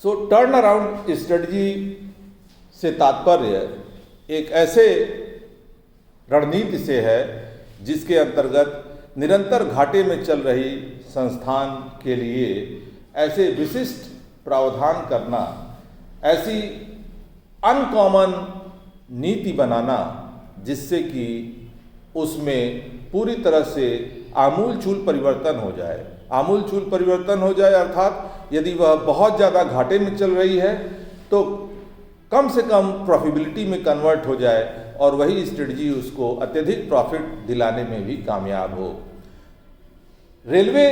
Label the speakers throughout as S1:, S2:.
S1: Turn around strategy से तात्पर्य एक ऐसे रणनीति से है जिसके अंतर्गत निरंतर घाटे में चल रही संस्थान के लिए ऐसे विशिष्ट प्रावधान करना, ऐसी अनकॉमन नीति बनाना जिससे कि उसमें पूरी तरह से आमूलचूल परिवर्तन हो जाए। आमूलचूल परिवर्तन हो जाए अर्थात यदि वह बहुत ज़्यादा घाटे में चल रही है तो कम से कम प्रॉफिटेबिलिटी में कन्वर्ट हो जाए और वही स्ट्रेटजी उसको अत्यधिक प्रॉफिट दिलाने में भी कामयाब हो। रेलवे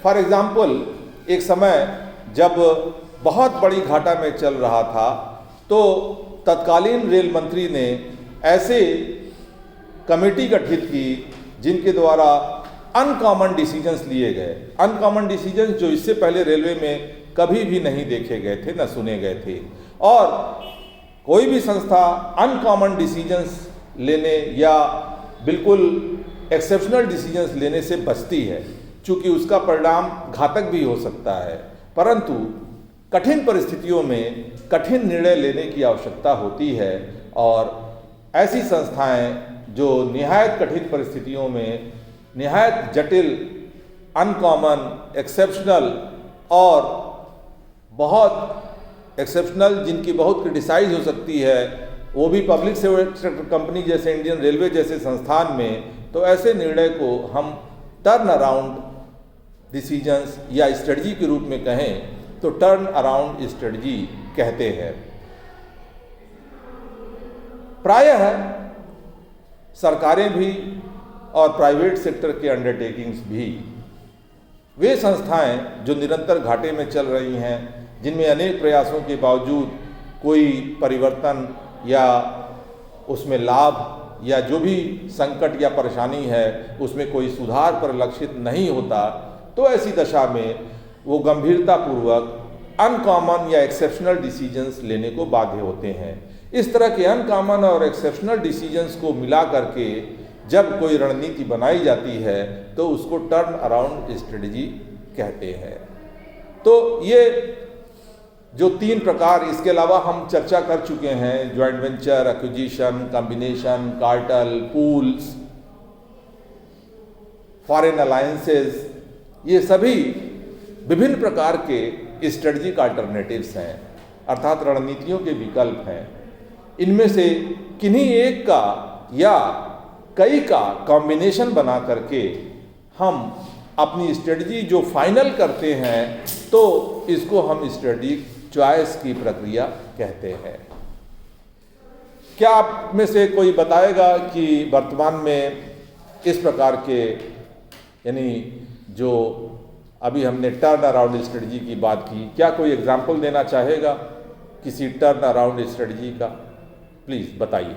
S1: फॉर एग्जाम्पल एक समय जब बहुत बड़ी घाटा में चल रहा था तो तत्कालीन रेल मंत्री ने ऐसे कमेटी गठित की जिनके द्वारा अनकॉमन डिसीजंस लिए गए। अनकॉमन डिसीजंस जो इससे पहले रेलवे में कभी भी नहीं देखे गए थे, न सुने गए थे। और कोई भी संस्था अनकॉमन डिसीजंस लेने या बिल्कुल एक्सेप्शनल डिसीजंस लेने से बचती है, चूँकि उसका परिणाम घातक भी हो सकता है। परंतु कठिन परिस्थितियों में कठिन निर्णय लेने की आवश्यकता होती है और ऐसी संस्थाएं जो निहायत कठिन परिस्थितियों में निहायत जटिल, अनकॉमन, एक्सेप्शनल और बहुत एक्सेप्शनल जिनकी बहुत क्रिटिसाइज हो सकती है, वो भी पब्लिक सेक्टर कंपनी जैसे इंडियन रेलवे जैसे संस्थान में, तो ऐसे निर्णय को हम टर्न अराउंड डिसीजंस या स्ट्रेटजी के रूप में कहें तो टर्न अराउंड स्ट्रेटजी कहते हैं। प्रायः सरकारें भी और प्राइवेट सेक्टर के अंडरटेकिंग्स भी, वे संस्थाएं जो निरंतर घाटे में चल रही हैं, जिनमें अनेक प्रयासों के बावजूद कोई परिवर्तन या उसमें लाभ या जो भी संकट या परेशानी है उसमें कोई सुधार परिलक्षित नहीं होता, तो ऐसी दशा में वो गंभीरतापूर्वक अनकॉमन या एक्सेप्शनल डिसीजंस लेने को बाध्य होते हैं। इस तरह के अनकॉमन और एक्सेप्शनल डिसीजंस को मिला करके जब कोई रणनीति बनाई जाती है तो उसको टर्न अराउंड स्ट्रेटजी कहते हैं। तो ये जो 3 प्रकार, इसके अलावा हम चर्चा कर चुके हैं, joint venture, acquisition, combination, cartel, pools, foreign alliances, ये सभी विभिन्न प्रकार के स्ट्रेटजिक अल्टरनेटिव्स हैं, अर्थात रणनीतियों के विकल्प हैं। इनमें से किन्हीं एक का या कई का कॉम्बिनेशन बना करके हम अपनी स्ट्रेटजी जो फाइनल करते हैं तो इसको हम स्ट्रेटजिक चॉइस की प्रक्रिया कहते हैं। क्या आप में से कोई बताएगा कि वर्तमान में इस प्रकार के, यानी जो अभी हमने टर्न अराउंड स्ट्रेटजी की बात की, क्या कोई एग्जाम्पल देना चाहेगा किसी टर्न अराउंड स्ट्रेटजी का? प्लीज़ बताइए।